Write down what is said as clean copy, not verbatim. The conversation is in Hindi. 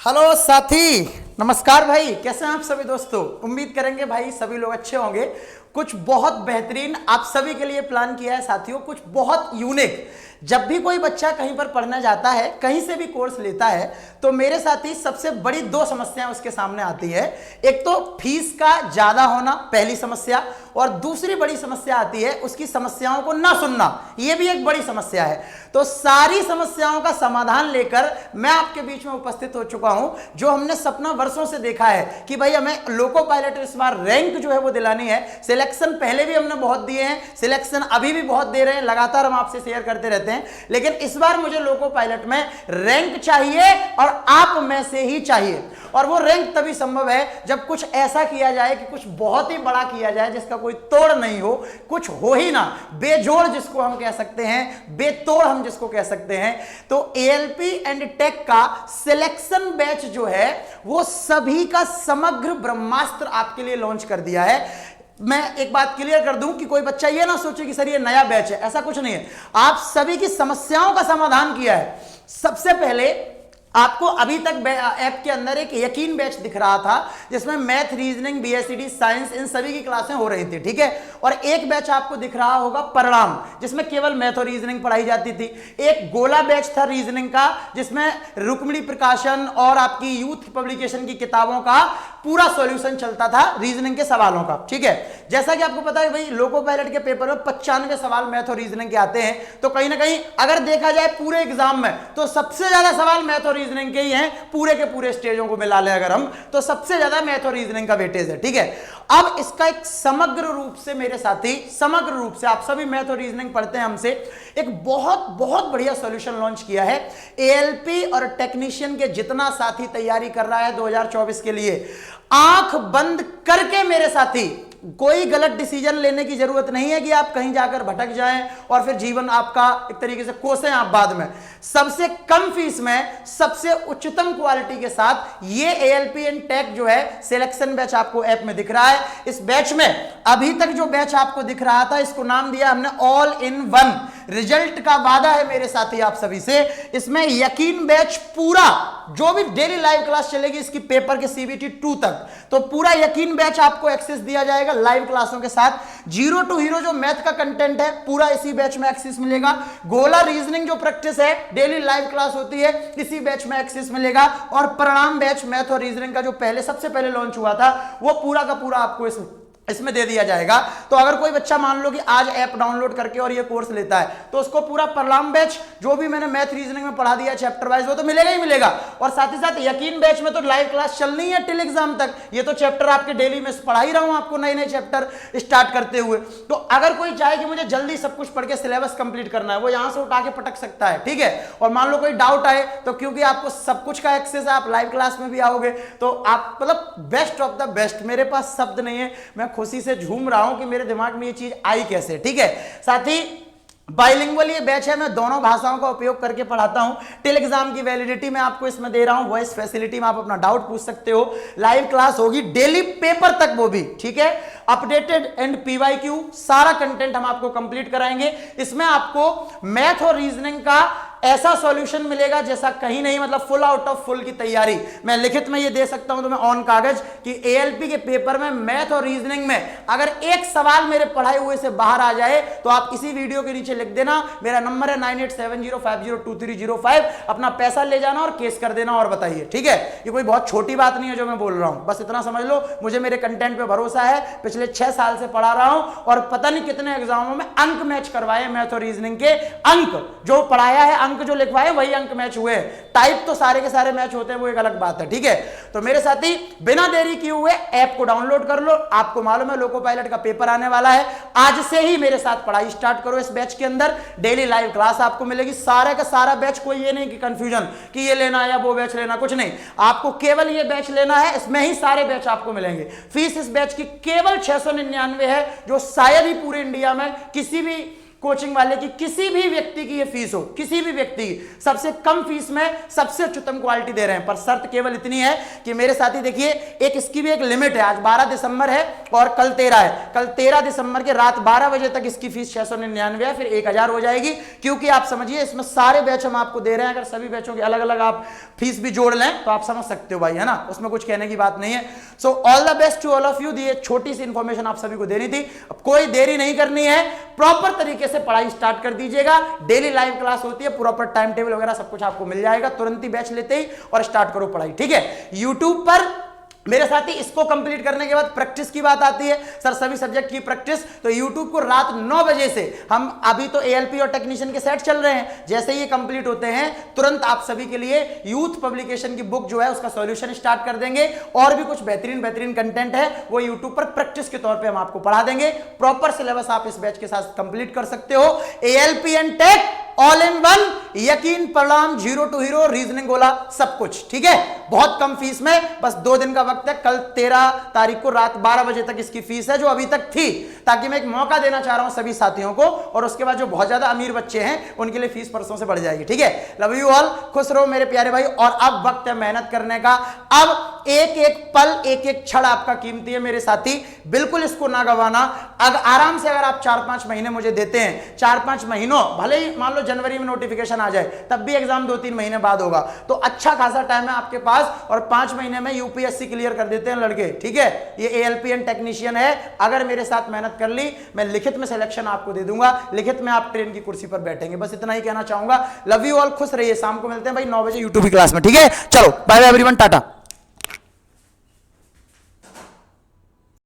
हेलो साथी, नमस्कार भाई। कैसे हैं आप सभी दोस्तों? उम्मीद करेंगे भाई सभी लोग अच्छे होंगे। कुछ बहुत बेहतरीन आप सभी के लिए प्लान किया है साथियों, कुछ बहुत यूनिक। जब भी कोई बच्चा कहीं पर पढ़ने जाता है, कहीं से भी कोर्स लेता है, तो मेरे साथी सबसे बड़ी दो समस्याएं उसके सामने आती है। एक तो फीस का ज्यादा होना, पहली समस्या, और दूसरी बड़ी समस्या आती है उसकी समस्याओं को ना सुनना। यह भी एक बड़ी समस्या है। तो सारी समस्याओं का समाधान लेकर मैं आपके बीच में उपस्थित हो चुका हूं। जो हमने सपना वर्षों से देखा है कि भाई हमें लोको पायलट इस बार रैंक जो है वो दिलानी है। सिलेक्शन पहले भी हमने बहुत दिए हैं, सिलेक्शन अभी भी बहुत दे रहे हैं, लगातार हम आपसे शेयर करते रहते हैं, लेकिन इस बार मुझे लोको पायलट में रैंक चाहिए और आप में से ही चाहिए। और वो रैंक तभी संभव है जब कुछ ऐसा किया जाए कि कुछ बहुत ही बड़ा किया जाए जिसका कोई तोड़ नहीं हो, कुछ हो ही ना, बेजोड़ जिसको हम कह सकते हैं, बेतोड़ हम जिसको कह सकते हैं। तो एएलपी एंड टेक का सिलेक्शन बैच जो है वो सभी का समग्र ब्रह्मास्त्र आपके लिए लॉन्च कर दिया है। मैं एक बात क्लियर कर दूं कि कोई बच्चा ये ना सोचे कि सर ये नया बैच है, ऐसा कुछ नहीं है। आप सभी की समस्याओं का समाधान किया है। सबसे पहले आपको अभी तक ऐप के अंदर एक यकीन बैच दिख रहा था जिसमें मैथ, रीजनिंग, बीएससीडी, साइंस, इन सभी की क्लासें हो रही थी, ठीक है। और एक बैच आपको दिख रहा होगा परिणाम, जिसमें केवल मैथ और रीजनिंग पढ़ाई जाती थी। एक गोला बैच था रीजनिंग का, जिसमें रुक्मिणी प्रकाशन और आपकी यूथ पब्लिकेशन की किताबों का पूरा सॉल्यूशन चलता था रीजनिंग के सवालों का, ठीक है। जैसा कि आपको पता है भाई लोको पायलट के पेपर में 95 सवाल मैथ और रीजनिंग के आते हैं। तो कहीं ना कहीं अगर देखा जाए पूरे एग्जाम में तो सबसे ज्यादा सवाल मैथ और रीजनिंग के ही हैं। पूरे के पूरे स्टेजों को मिला ले अगर हम, तो सबसे ज्यादा मैथ और रीजनिंग का वेटेज है, ठीक है। अब इसका एक समग्र रूप से मेरे साथी, समग्र रूप से आप सभी मैथ और रीजनिंग पढ़ते हैं हमसे, एक बहुत बहुत बढ़िया सॉल्यूशन लॉन्च किया है। एएलपी और टेक्नीशियन के जितना साथी तैयारी कर रहा है 2024 के लिए, आंख बंद करके मेरे साथी, कोई गलत डिसीजन लेने की जरूरत नहीं है कि आप कहीं जाकर भटक जाएं और फिर जीवन आपका एक तरीके से कोसें आप बाद में। सबसे कम फीस में सबसे उच्चतम क्वालिटी के साथ ये एएलपी एंड टेक जो है सिलेक्शन बैच आपको ऐप में दिख रहा है। इस बैच में अभी तक जो बैच आपको दिख रहा था, इसको नाम दिया हमने ऑल इन वन। रिजल्ट का वादा है मेरे साथी आप सभी से। इसमें यकीन बैच पूरा, जो भी डेली लाइव क्लास चलेगी इसकी पेपर के सीबीटी 2 तक, तो पूरा यकीन बैच आपको एक्सेस दिया जाएगा लाइव क्लासों के साथ। जीरो टू हीरो जो मैथ का कंटेंट है पूरा इसी बैच में एक्सेस मिलेगा। गोला रीजनिंग जो प्रैक्टिस है डेली लाइव क्लास होती है, इसी बैच में एक्सेस मिलेगा। और परिणाम बैच मैथ और रीजनिंग का जो पहले सबसे पहले लॉन्च हुआ था वो पूरा का पूरा आपको इसमें दे दिया जाएगा। तो अगर कोई बच्चा मान लो कि आज ऐप डाउनलोड करके और ये कोर्स लेता है तो उसको पूरा परिणाम बैच जो भी मैंने मैथ रीजनिंग में पढ़ा दिया चैप्टर वाइज वो तो मिलेगा ही मिलेगा। और साथ ही साथ यकीन बैच में तो लाइव क्लास चलनी है टिल एग्जाम तक। ये तो चैप्टर आपके डेली में पढ़ा ही रहा हूं आपको, नए नए चैप्टर स्टार्ट करते हुए। तो अगर कोई चाहे कि मुझे जल्दी सब कुछ पढ़ के सिलेबस कंप्लीट करना है, वो यहां से उठा के पटक सकता है, ठीक है। और मान लो कोई डाउट आए तो क्योंकि आपको सब कुछ का एक्सेस है, आप लाइव क्लास में भी आओगे, तो आप मतलब बेस्ट ऑफ द बेस्ट। मेरे पास शब्द नहीं है, मैं खुशी से झूम रहा हूं कि मेरे दिमाग में ये चीज आई कैसे, ठीक है। साथ ही बाइलिंगुअल ये बैच है, मैं दोनों भाषाओं का उपयोग करके पढ़ाता हूं। टिल एग्जाम की वैलिडिटी में आपको इसमें दे रहा हूं, वॉइस फैसिलिटी में आप अपना डाउट पूछ सकते हो। लाइव क्लास होगी डेली पेपर तक वो भी, ठीक है। अपडेटेड एंड पीवाईक्यू सारा कंटेंट हम आपको कंप्लीट कराएंगे। इसमें आपको मैथ और रीजनिंग का ऐसा सॉल्यूशन मिलेगा जैसा कहीं नहीं, मतलब फुल आउट ऑफ फुल की तैयारी। मैं लिखित में ये दे सकता हूं तुम्हें ऑन कागज कि एएलपी के पेपर में मैथ और रीजनिंग में अगर एक सवाल मेरे पढ़ाए हुए से बाहर आ जाए तो आप इसी वीडियो के नीचे लिख देना, मेरा नंबर है 9870502305, अपना पैसा ले जाना और केस कर देना और बताइए, ठीक है। ये कोई बहुत छोटी बात नहीं है जो मैं बोल रहा हूं, बस इतना समझ लो मुझे मेरे कंटेंट पे भरोसा है। पिछले 6 साल से पढ़ा रहा हूं और पता नहीं कितने एग्जामों में अंक मैच करवाए मैथ और रीजनिंग के। अंक जो पढ़ाया है, अंक जो लिखवाए वही अंक मैच हुए। टाइप तो सारे के सारे मैच होते हैं, वो एक अलग बात है, ठीक है। तो मेरे साथी बिना देरी किए हुए ऐप को डाउनलोड कर लो। आपको मालूम है लोको पायलट का पेपर आने वाला है, आज से ही मेरे साथ पढ़ाई स्टार्ट करो। इस बैच के अंदर डेली लाइव क्लास आपको मिलेगी, सारे का सारा बैच। कोई ये नहीं कि कंफ्यूजन कि ये लेना या वो बैच लेना, कुछ नहीं, आपको केवल ये बैच लेना है, इसमें ही सारे बैच आपको मिलेंगे। फीस इस बैच की केवल 699 है, जो शायद ही पूरे इंडिया में किसी भी कोचिंग वाले की, किसी भी व्यक्ति की ये फीस हो, किसी भी व्यक्ति की, सबसे कम फीस में सबसे उच्चतम क्वालिटी दे रहे हैं। पर शर्त केवल इतनी है कि मेरे साथी देखिए, एक इसकी भी एक लिमिट है। आज 12 दिसंबर है और कल 13 है। कल 13 दिसंबर के रात 12 बजे तक इसकी फीस 699 है, फिर 1000 हो जाएगी। क्योंकि आप समझिए इसमें सारे बैच हम आपको दे रहे हैं। अगर सभी बैचों की अलग अलग आप फीस भी जोड़ लें तो आप समझ सकते हो भाई, है ना, उसमें कुछ कहने की बात नहीं है। So all the best to all of you. ये छोटी सी इंफॉर्मेशन आप सभी को देनी थी। अब कोई देरी नहीं करनी है, प्रॉपर तरीके से पढ़ाई स्टार्ट कर दीजिएगा। डेली लाइव क्लास होती है, प्रॉपर टाइम टेबल वगैरह सब कुछ आपको मिल जाएगा। तुरंत ही बैच लेते ही और स्टार्ट करो पढ़ाई, ठीक है। यूट्यूब पर मेरे साथी इसको कंप्लीट करने के बाद प्रैक्टिस की बात आती है। सर सभी सब्जेक्ट की प्रैक्टिस, तो YouTube को रात 9 बजे से हम अभी तो ALP और टेक्नीशियन के सेट चल रहे हैं, जैसे ही कंप्लीट होते हैं तुरंत आप सभी के लिए यूथ पब्लिकेशन की बुक जो है उसका सॉल्यूशन स्टार्ट कर देंगे। और भी कुछ बेहतरीन कंटेंट है वो YouTube पर प्रैक्टिस के तौर पे हम आपको पढ़ा देंगे। प्रॉपर सिलेबस आप इस बैच के साथ कंप्लीट कर सकते हो। ALP and take all in one, यकीन, परिणाम, जीरो टू हीरो, रीजनिंग गोला, सब कुछ, ठीक है। बहुत कम फीस में, बस 2 दिन का वक्त है। कल 13 तारीख को रात 12 बजे तक इसकी फीस है, जो अभी तक थी, ताकि मैं एक मौका देना चाह रहा हूं सभी साथियों को। और उसके बाद जो बहुत ज्यादा अमीर बच्चे हैं उनके लिए फीस परसों से बढ़ जाएगी, ठीक है। लव यू ऑल, खुश रहो मेरे प्यारे भाई। और अब वक्त है मेहनत करने का। अब एक एक पल, एक एक क्षण आपका कीमती है मेरे साथी, बिल्कुल इसको ना गवाना। आराम से अगर आप 4-5 महीने मुझे देते हैं, 4-5 महीनों, भले ही मान लो जनवरी में नोटिफिकेशन आ जाए, तब भी एग्जाम 2-3 महीने बाद होगा, तो अच्छा खासा टाइम है आपके पास। और 5 महीने में यूपीएससी क्लियर कर देते हैं लड़के, ठीक है। ये ALP एंड टेक्नीशियन है। अगर मेरे साथ मेहनत कर ली, मैं लिखित में सिलेक्शन आपको दे दूंगा, लिखित में आप ट्रेन की कुर्सी पर बैठेंगे। बस इतना ही कहना चाहूंगा। लव यू ऑल, खुश रहिए। शाम को मिलते हैं भाई 9 बजे यूट्यूब की क्लास में, ठीक है। चलो बाय बाय एवरीवन, टाटा।